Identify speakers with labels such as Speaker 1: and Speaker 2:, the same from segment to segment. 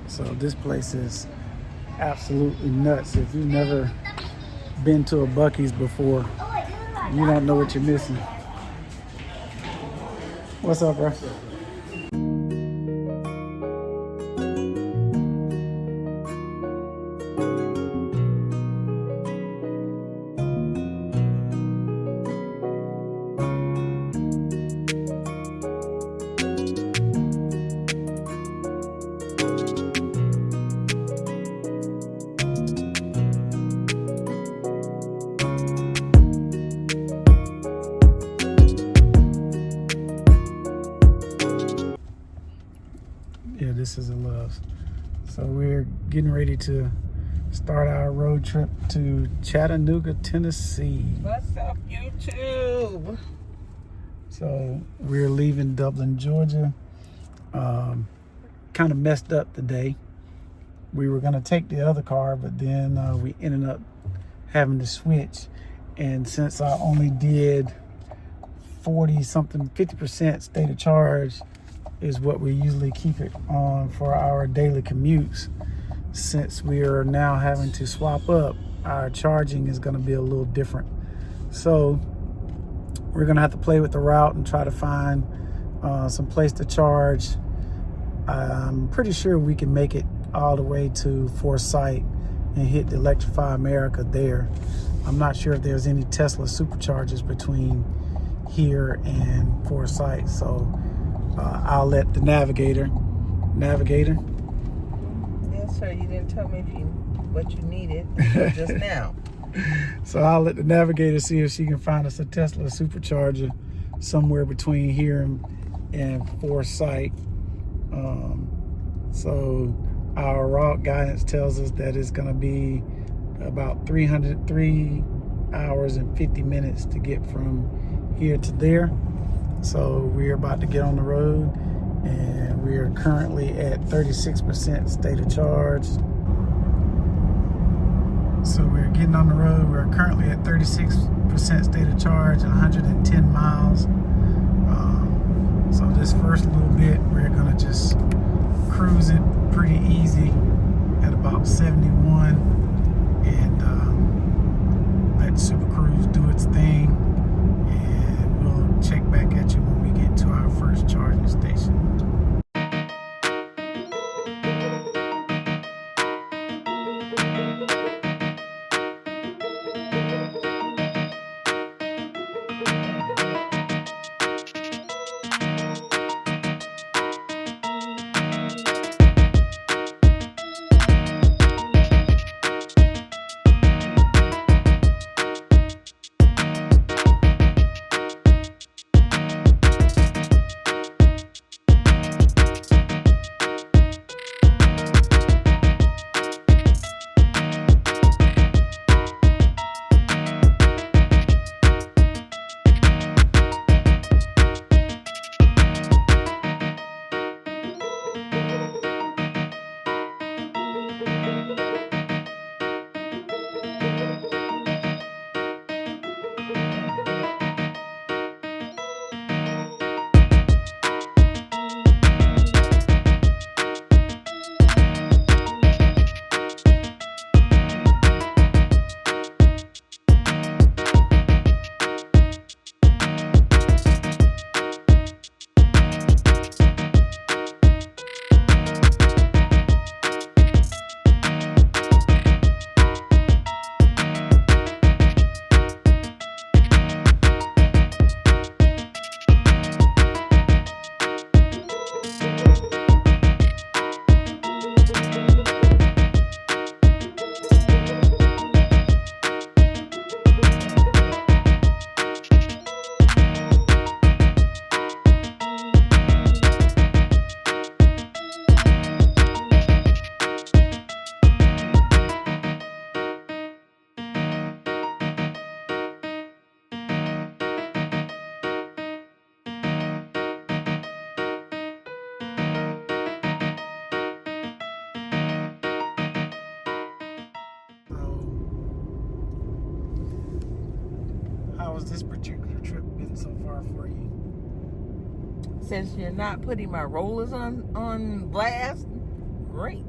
Speaker 1: So this place is absolutely nuts. If you've never been to a Buc-ee's before, you don't know what you're missing. What's up, bro? Yeah, this is a Love's. So we're getting ready to start our road trip to Chattanooga, Tennessee.
Speaker 2: What's up, YouTube?
Speaker 1: So we're leaving Dublin, Georgia. Kind of messed up today. We were gonna take the other car, but then we ended up having to switch. And since I only did 50% state of charge is what we usually keep it on for our daily commutes. Since we are now having to swap up, our charging is going to be a little different. So we're going to have to play with the route and try to find some place to charge. I'm pretty sure we can make it all the way to Forsyth and hit the Electrify America there. I'm not sure if there's any Tesla superchargers between here and Forsyth, so I'll let the navigator.
Speaker 2: Yes, sir. You didn't tell me what you needed just now.
Speaker 1: So I'll let the navigator see if she can find us a Tesla supercharger somewhere between here and Forsyth. So our route guidance tells us that it's going to be about 3 hours and 50 minutes to get from here to there. So we're about to get on the road, and we are currently at 36% state of charge. So we're getting on the road. We're currently at 36% state of charge and 110 miles. So this first little bit, we're gonna just cruise it pretty easy at about 71 and let Super Cruise do its thing. And we'll check back at you when we get to our first charging station. How has this particular trip been so far for you?
Speaker 2: Since you're not putting my rollers on blast, great. great.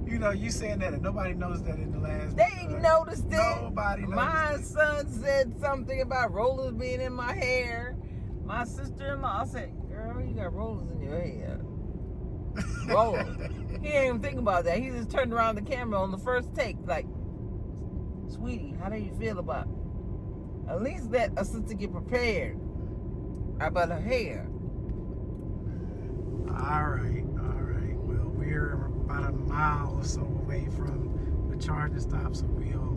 Speaker 1: You know, you saying that and nobody knows that in the last.
Speaker 2: They noticed it.
Speaker 1: Nobody noticed
Speaker 2: My
Speaker 1: it.
Speaker 2: son said something about rollers being in my hair. My sister-in-law said, "Girl, you got rollers in your hair." Rollers. He ain't even think about that. He just turned around the camera on the first take, like, "Sweetie, how do you feel about it?" At least let a sister get prepared about her hair.
Speaker 1: All right. Well, we're about a mile or so away from the charging stop, so we'll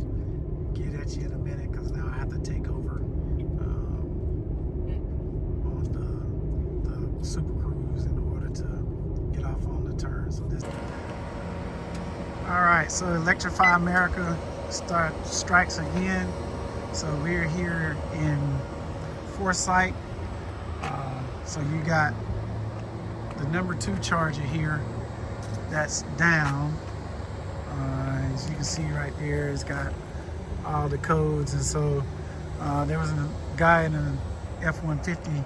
Speaker 1: get at you in a minute because now I have to take over on the Super Cruise in order to get off on the turn. So this. All right. So Electrify America strikes again. So we're here in Forsyth. So you got the number 2 charger here that's down. As you can see right there, it's got all the codes. And so there was a guy in an F-150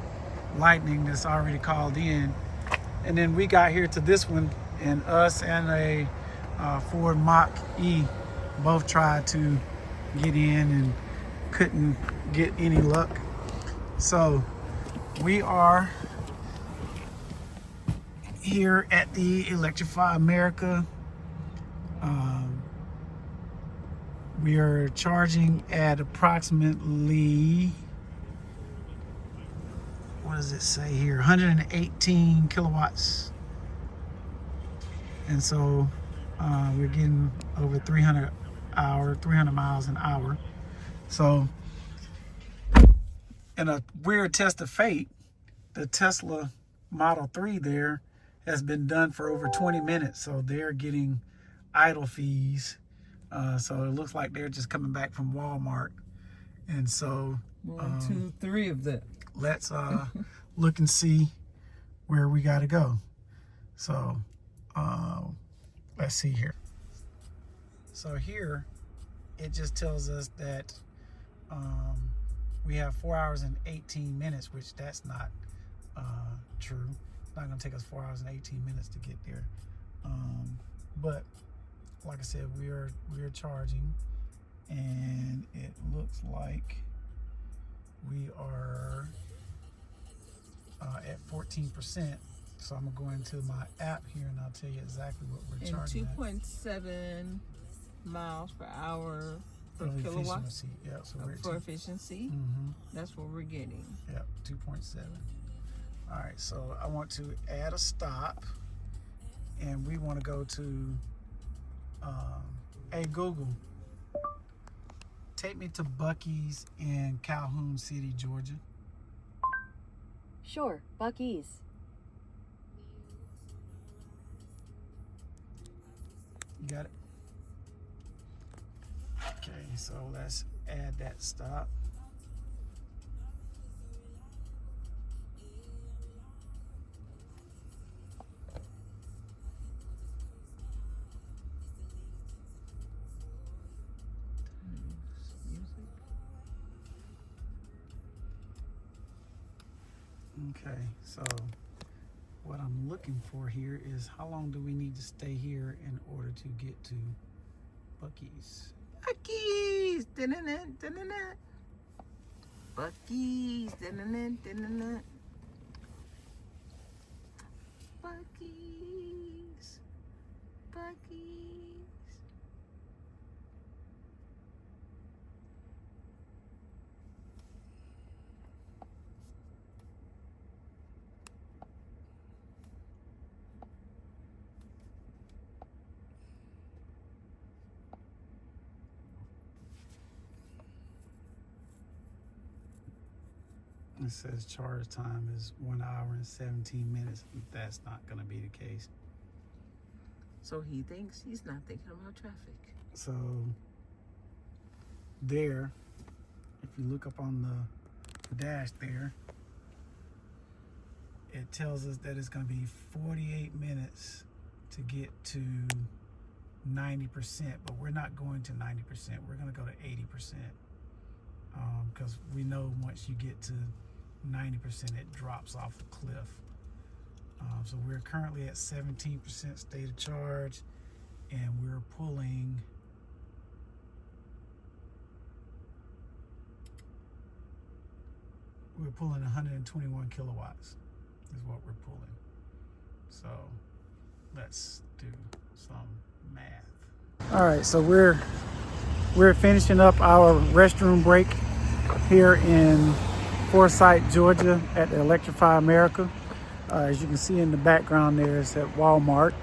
Speaker 1: Lightning that's already called in. And then we got here to this one, and us and a Ford Mach-E both tried to get in and couldn't get any luck. So we are here at the Electrify America. We are charging at approximately, what does it say here, 118 kilowatts. And so we're getting over 300 miles an hour. So in a weird test of fate, the Tesla Model 3 there has been done for over 20 minutes. So they're getting idle fees. So it looks like they're just coming back from Walmart. And so
Speaker 2: 1, 2, 3 of them.
Speaker 1: let's look and see where we got to go. So let's see here. So here it just tells us that we have 4 hours and 18 minutes, which that's not true. It's not going to take us 4 hours and 18 minutes to get there. But like I said, we are charging, and it looks like we are at 14%. So I'm gonna go into my app here and I'll tell you exactly what we're charging.
Speaker 2: 2.7 miles per hour per
Speaker 1: For
Speaker 2: kilowatt.
Speaker 1: efficiency. Yep, so we're at
Speaker 2: For efficiency, that's what we're getting.
Speaker 1: Yep, 2.7. All right, so I want to add a stop, and we want to go to hey Google, take me to Buc-ee's in Calhoun City, Georgia.
Speaker 3: Sure, Buc-ee's.
Speaker 1: You got it? Okay, so let's add that stop. Okay, so what I'm looking for here is how long do we need to stay here in order to get to Buc-ee's?
Speaker 2: Buc-ee's, dun-dun-dun, dun-dun-dun. Buc-ee's, dun-dun-dun, dun-dun-dun. Buc-ee's, Buc-ee's.
Speaker 1: It says charge time is 1 hour and 17 minutes. That's not going to be the case.
Speaker 2: So he thinks he's not thinking about traffic.
Speaker 1: So there, if you look up on the dash there, it tells us that it's going to be 48 minutes to get to 90%, but we're not going to 90%. We're going to go to 80%, because we know once you get to 90%, it drops off a cliff. So we're currently at 17% state of charge, and we're pulling 121 kilowatts is what we're pulling. So let's do some math. All right, so we're finishing up our restroom break here in Forsyth, Georgia at the Electrify America. As you can see in the background there, it's at Walmart.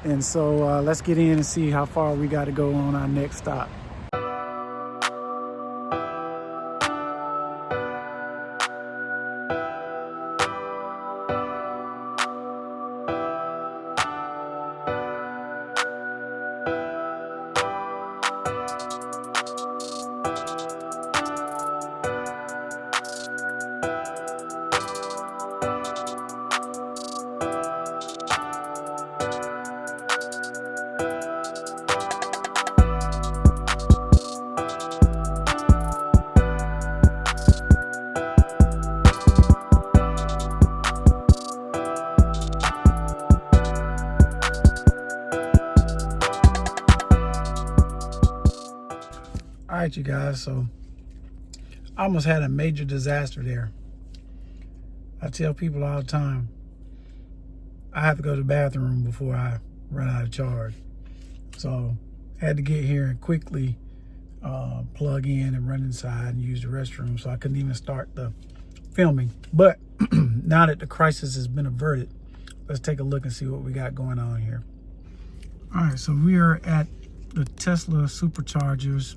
Speaker 1: And so let's get in and see how far we got to go on our next stop. All right, you guys, so I almost had a major disaster there. I tell people all the time, I have to go to the bathroom before I run out of charge. So I had to get here and quickly plug in and run inside and use the restroom, so I couldn't even start the filming. But now that the crisis has been averted, let's take a look and see what we got going on here. All right, so we are at the Tesla Superchargers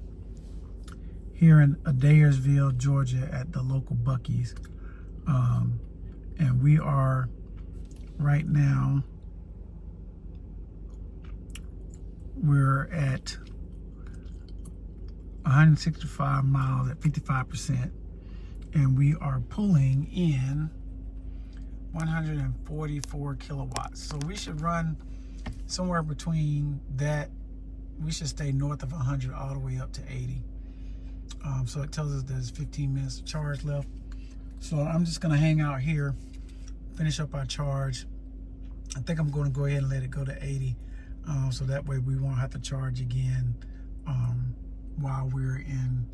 Speaker 1: here in Adairsville, Georgia, at the local Buc-ee's. And we are right now, we're at 165 miles at 55%, and we are pulling in 144 kilowatts. So we should run somewhere between that. We should stay north of 100 all the way up to 80. So it tells us there's 15 minutes of charge left. So I'm just gonna hang out here, finish up our charge. I think I'm gonna go ahead and let it go to 80. So that way we won't have to charge again while we're in,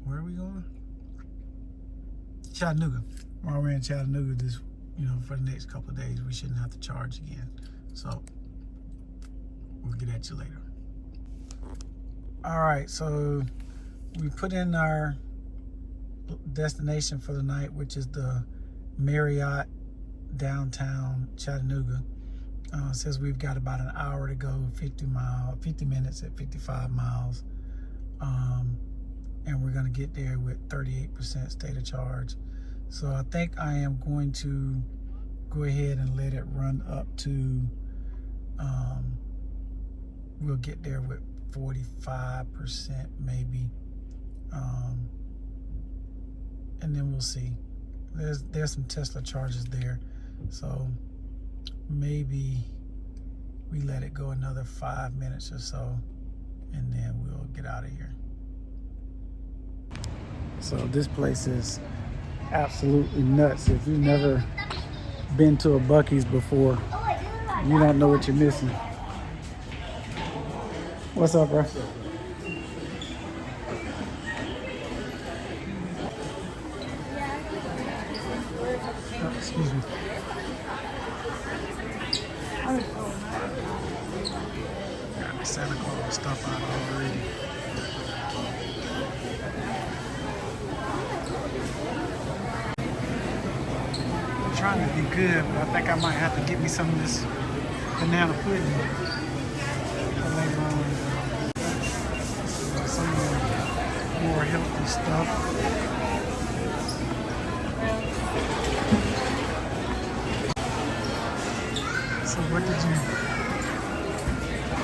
Speaker 1: where are we going? Chattanooga. While we're in Chattanooga this, for the next couple of days, we shouldn't have to charge again. So we'll get at you later. All right, so we put in our destination for the night, which is the Marriott downtown Chattanooga. It says we've got about an hour to go, 50 minutes at 55 miles. And we're gonna get there with 38% state of charge. So I think I am going to go ahead and let it run up to, we'll get there with 45% maybe. And then we'll see. There's some Tesla charges there. So maybe we let it go another 5 minutes or so, and then we'll get out of here. So this place is absolutely nuts. If you've never been to a Buc-ee's before, you don't know what you're missing. What's up, bro? Oh, excuse me. Got the Santa Claus stuff out already. I'm trying to be good, but I think I might have to get me some of this banana pudding later on. Some more healthy stuff. So what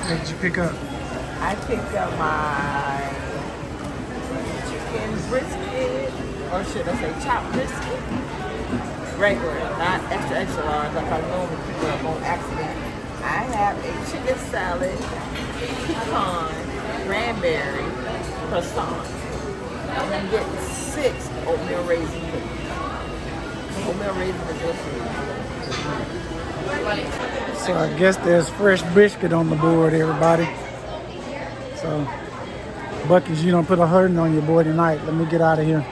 Speaker 1: did you pick up?
Speaker 2: I picked up my chicken brisket, or should I say chopped brisket? Regular, not extra large like I normally pick up on accident. I have a chicken salad, pecan, cranberry, croissant. And I'm getting 6 oatmeal raisin cookies. Oatmeal raisins are good for
Speaker 1: So I guess there's fresh brisket on the board, everybody. So, Bucky's, you don't put a hurting on your boy tonight. Let me get out of here.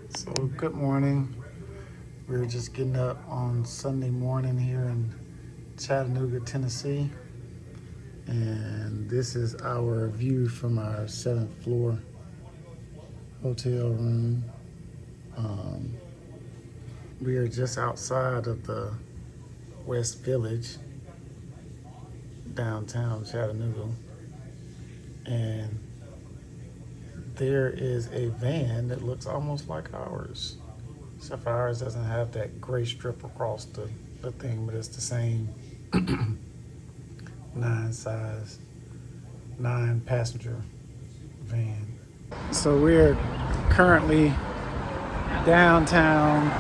Speaker 1: So good morning. We were just getting up on Sunday morning here in Chattanooga, Tennessee. And this is our view from our 7th floor hotel room. We are just outside of the West Village, downtown Chattanooga. And there is a van that looks almost like ours, except for ours doesn't have that gray strip across the thing, but it's the same 9 passenger van. So we're currently downtown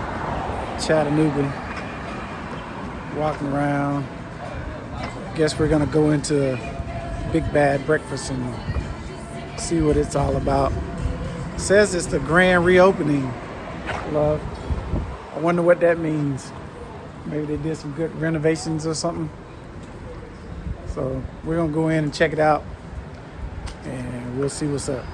Speaker 1: Chattanooga, walking around. Guess we're gonna go into Big Bad Breakfast and see what it's all about. It says it's the grand reopening, love. I wonder what that means. Maybe they did some good renovations or something. So we're gonna go in and check it out, and we'll see what's up.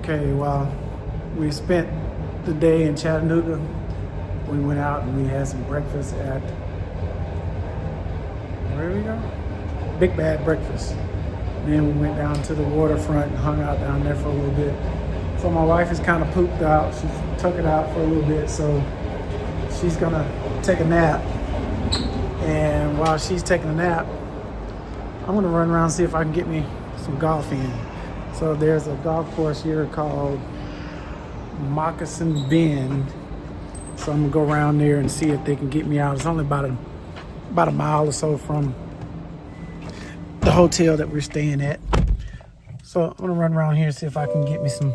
Speaker 1: Okay, well, we spent the day in Chattanooga. We went out and we had some breakfast at, where did we go? Big Bad Breakfast. Then we went down to the waterfront and hung out down there for a little bit. So my wife is kind of pooped out. She took it out for a little bit, so she's gonna take a nap. And while she's taking a nap, I'm gonna run around and see if I can get me some golf in. So there's a golf course here called Moccasin Bend. So I'm gonna go around there and see if they can get me out. It's only about a mile or so from the hotel that we're staying at. So I'm gonna run around here and see if I can get me some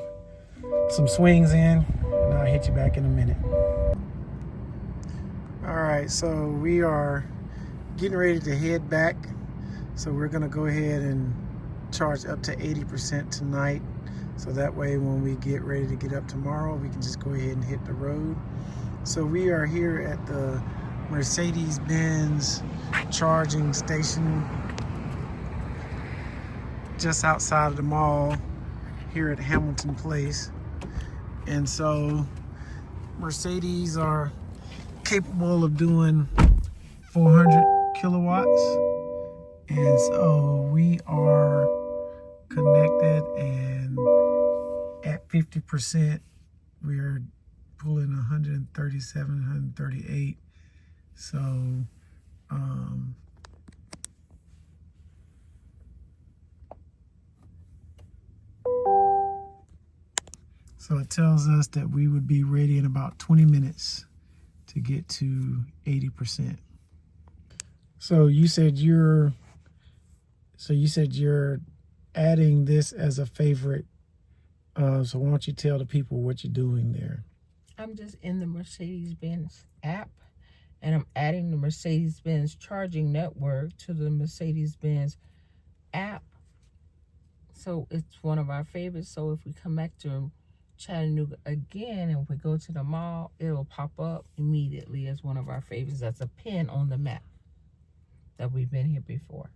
Speaker 1: swings in, and I'll hit you back in a minute. All right, so we are getting ready to head back. So we're gonna go ahead and charge up to 80% tonight. So that way when we get ready to get up tomorrow, we can just go ahead and hit the road. So we are here at the Mercedes-Benz charging station. just outside of the mall here at Hamilton Place. And so Mercedes are capable of doing 400 kilowatts. And so we are connected, and at 50%, we're pulling 137, 138. So, so it tells us that we would be ready in about 20 minutes to get to 80%. So you said you're adding this as a favorite. So why don't you tell the people what you're doing there?
Speaker 2: I'm just in the Mercedes-Benz app, and I'm adding the Mercedes-Benz charging network to the Mercedes-Benz app. So it's one of our favorites. So if we come back to Chattanooga again and we go to the mall, it'll pop up immediately as one of our favorites. That's a pin on the map that we've been here before.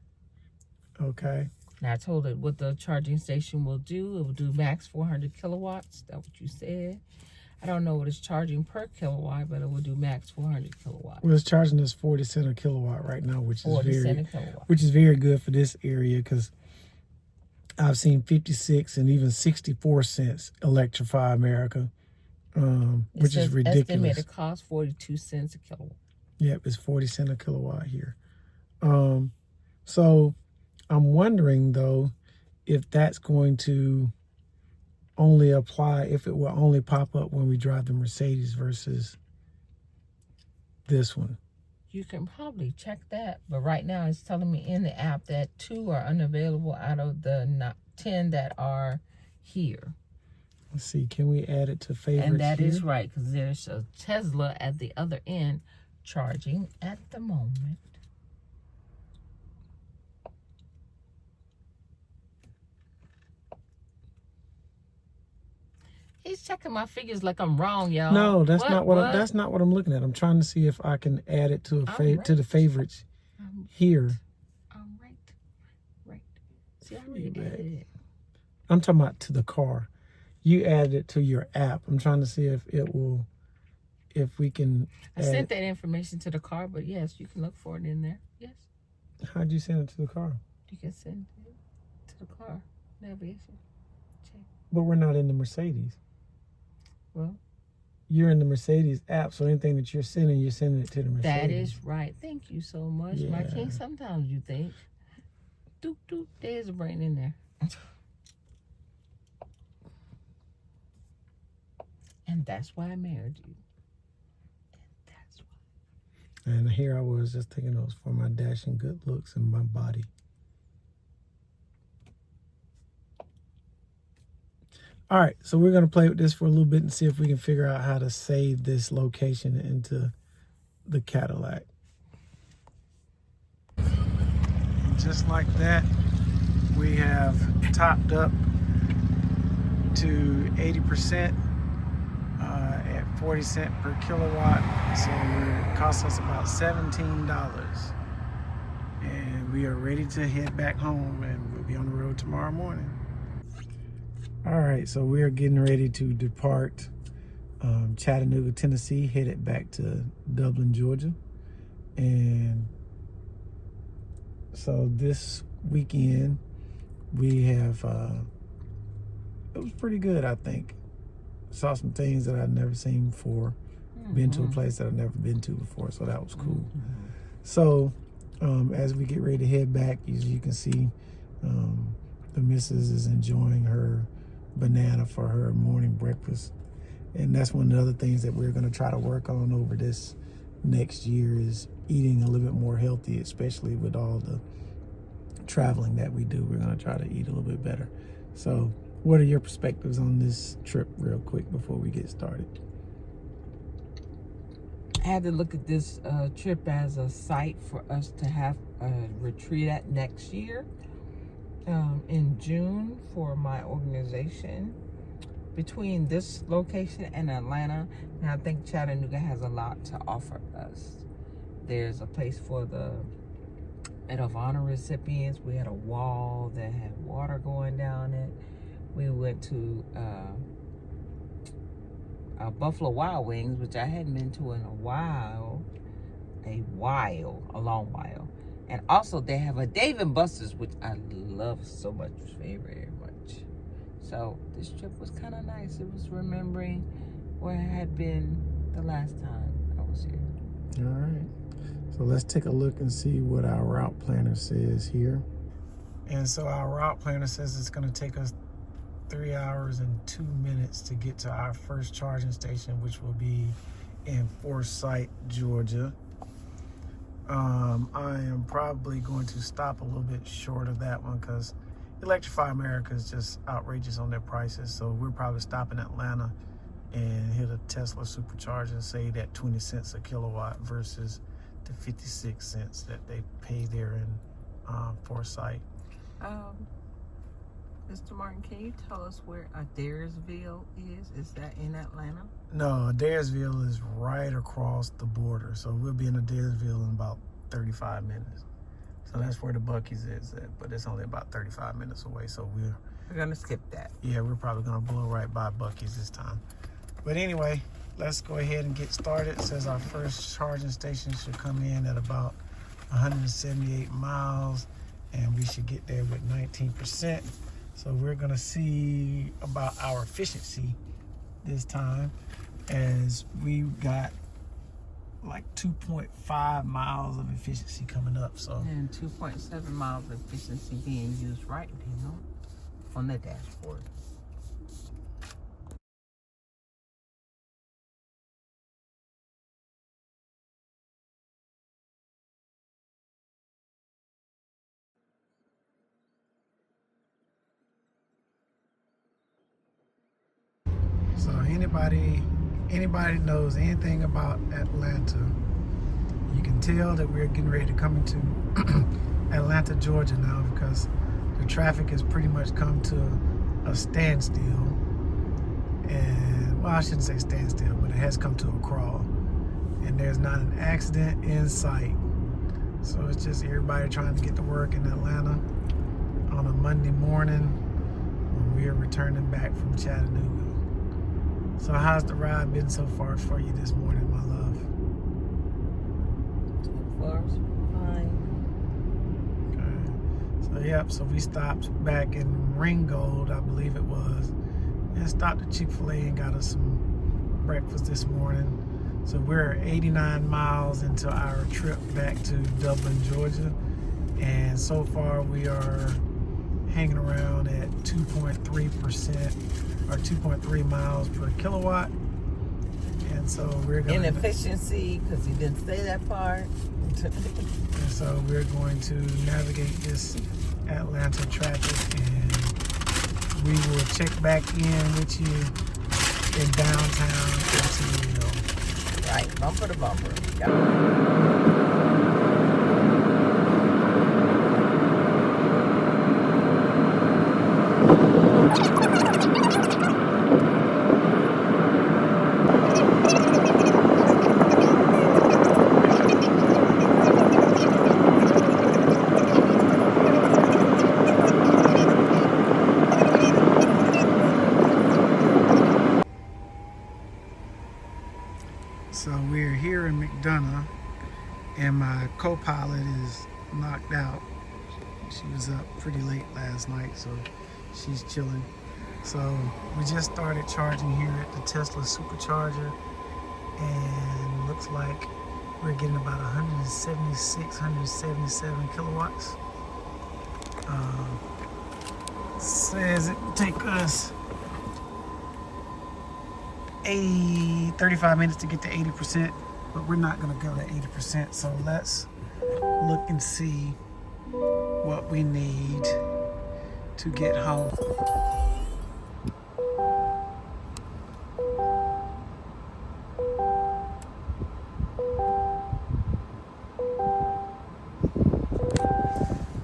Speaker 1: Okay.
Speaker 2: Now I told it what the charging station will do. It will do max 400 kilowatts. That's what you said. I don't know what it's charging per kilowatt, but it will do max 400 kilowatts.
Speaker 1: Well, it's charging us 40 cents a kilowatt right now, which
Speaker 2: kilowatt.
Speaker 1: Which is very good for this area, because I've seen 56 and even 64 cents electrify America, which is ridiculous.
Speaker 2: Estimated cost 42 cents a kilowatt.
Speaker 1: Yep, it's 40 cents a kilowatt here. So I'm wondering, though, if that's going to only apply, if it will only pop up when we drive the Mercedes versus this one.
Speaker 2: You can probably check that, but right now it's telling me in the app that 2 are unavailable out of the 10 that are here.
Speaker 1: Let's see, can we add it to favorites?
Speaker 2: And that
Speaker 1: here?
Speaker 2: is right, because there's a Tesla at the other end charging at the moment. He's checking my figures like I'm wrong, y'all.
Speaker 1: No, that's not what I'm looking at. I'm trying to see if I can add it to to the favorites here.
Speaker 2: I'm right. See, I already added it.
Speaker 1: I'm talking about to the car. You added it to your app. I'm trying to see if it will, if we can.
Speaker 2: I sent that information to the car, but yes, you can look for it in there. Yes.
Speaker 1: How'd you send it to the car?
Speaker 2: You can send it to the car navigation. Check.
Speaker 1: But we're not in the Mercedes.
Speaker 2: Well,
Speaker 1: you're in the Mercedes app, so anything that you're sending it to the Mercedes.
Speaker 2: That is right. Thank you so much,
Speaker 1: yeah.
Speaker 2: My king. Sometimes you think, doop, there's a brain in there. And that's why I married you. And that's why.
Speaker 1: And here I was just taking notes for my dashing good looks and my body. All right, so we're going to play with this for a little bit and see if we can figure out how to save this location into the Cadillac. And just like that, we have topped up to 80% at 40 cents per kilowatt. So it costs us about $17. And we are ready to head back home, and we'll be on the road tomorrow morning. All right, so we are getting ready to depart Chattanooga, Tennessee, headed back to Dublin, Georgia. And so this weekend we have, it was pretty good, I think. Saw some things that I'd never seen before, been to a place that I've never been to before, so that was cool. So as we get ready to head back, as you can see, the missus is enjoying her banana for her morning breakfast. And that's one of the other things that we're going to try to work on over this next year, is eating a little bit more healthy, especially with all the traveling that we do. We're going to try to eat a little bit better. So what are your perspectives on this trip real quick before we get started?
Speaker 2: I had to look at this trip as a site for us to have a retreat at next year. In June for my organization. Between this location and Atlanta, and I think Chattanooga has a lot to offer us. There's a place for the Medal of Honor recipients. We had a wall that had water going down it. We went to Buffalo Wild Wings, which I hadn't been to in a long while. And also they have a Dave and Buster's, which I love so much, very much. So this trip was kind of nice. It was remembering where I had been the last time I was here.
Speaker 1: All right. So let's take a look and see what our route planner says here. And so our route planner says it's going to take us 3 hours and 2 minutes to get to our first charging station, which will be in Forsyth, Georgia. I am probably going to stop a little bit short of that one because Electrify America is just outrageous on their prices. So we're probably stopping in Atlanta and hit a Tesla supercharger and save that 20 cents a kilowatt versus the 56 cents that they pay there in Forsyth.
Speaker 2: Mr. Martin, can you tell us where Adairsville is? Is that in Atlanta?
Speaker 1: No, Adairsville is right across the border. So we'll be in Adairsville in about 35 minutes. So that's where the Buc-ee's is at, but it's only about 35 minutes away. So we're
Speaker 2: gonna skip that.
Speaker 1: Yeah, we're probably gonna blow right by Buc-ee's this time. But anyway, let's go ahead and get started. It says our first charging station should come in at about 178 miles, and we should get there with 19%. So we're gonna see about our efficiency this time, as we got like 2.5 miles of efficiency coming up. So
Speaker 2: and 2.7 miles of efficiency being used right now on the dashboard.
Speaker 1: So anybody knows anything about Atlanta, you can tell that we're getting ready to come into Atlanta, Georgia now, because the traffic has pretty much come to a standstill. And, well, I shouldn't say standstill, but it has come to a crawl. And there's not an accident in sight. So it's just everybody trying to get to work in Atlanta on a Monday morning when we're returning back from Chattanooga. So how's the ride been so far for you this morning, my love?
Speaker 2: So far, fine.
Speaker 1: Okay. So yep, so we stopped back in Ringgold, I believe it was, and stopped at Chick-fil-A and got us some breakfast this morning. So we're 89 miles into our trip back to Dublin, Georgia. And so far we are hanging around at 2.3% or 2.3 miles per kilowatt. And so we're going
Speaker 2: inefficiency, because you didn't say that part.
Speaker 1: And so we're going to navigate this Atlanta traffic, and we will check back in with you in downtown Chattanooga.
Speaker 2: Right, bumper to bumper.
Speaker 1: So we're here in McDonough, and my co-pilot is knocked out. She was up pretty late last night, so she's chilling. So we just started charging here at the Tesla supercharger, and looks like we're getting about 176, 177 kilowatts. Says it will take us 35 minutes to get to 80%, but we're not going to go to 80%. So let's look and see what we need to get home.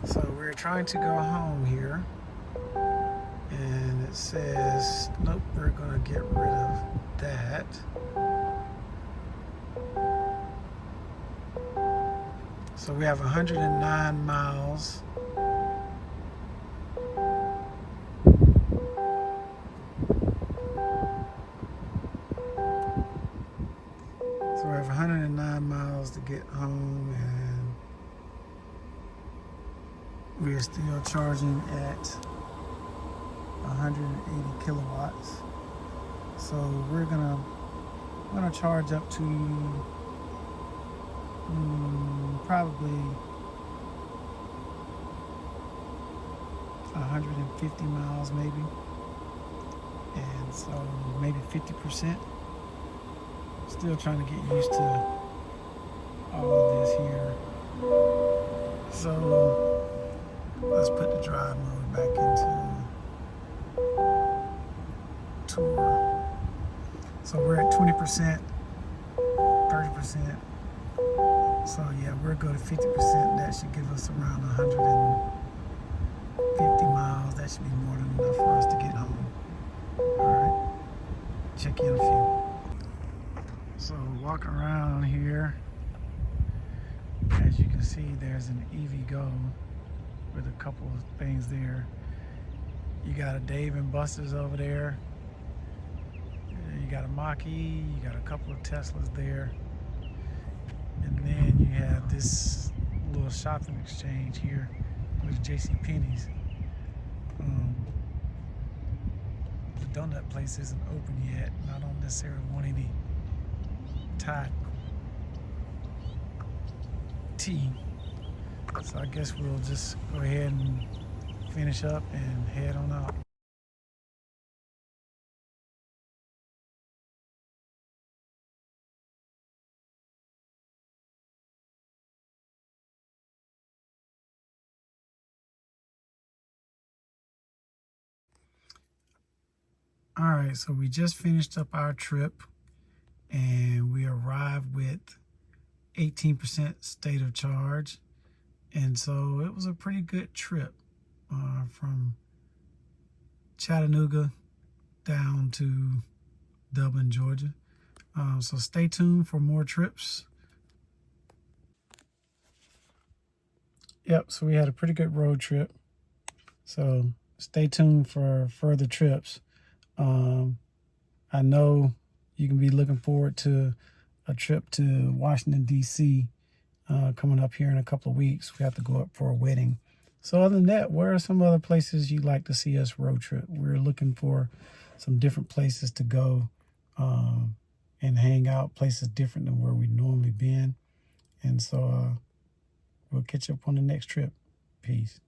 Speaker 1: So we're trying to go home here, and it says, nope, we're going to get rid of that. So we have 109 miles. So we have 109 miles to get home, and we are still charging at 180 kilowatts. So we're gonna charge up to probably 150 miles maybe, and so maybe 50%. Still trying to get used to all of this here. So let's put the drive mode back into tour. So we're at 20%, 30%. So yeah, we'll go to 50%. That should give us around 150 miles. That should be more than enough for us to get home. All right, check in a few. So walking around here, as you can see, there's an EVgo with a couple of things there. You got a Dave and Buster's over there. You got a Mach-E, you got a couple of Teslas there. And then you have this little shopping exchange here with JCPenney's. The donut place isn't open yet, and I don't necessarily want any Thai tea. So I guess we'll just go ahead and finish up and head on out. All right, so we just finished up our trip, and we arrived with 18% state of charge. And so it was a pretty good trip from Chattanooga down to Dublin, Georgia. So stay tuned for more trips. Yep, so we had a pretty good road trip. So stay tuned for further trips. I know you can be looking forward to a trip to Washington, D.C. Coming up here in a couple of weeks. We have to go up for a wedding. So other than that, where are some other places you'd like to see us road trip? We're looking for some different places to go and hang out, places different than where we've normally been. And so we'll catch up on the next trip. Peace.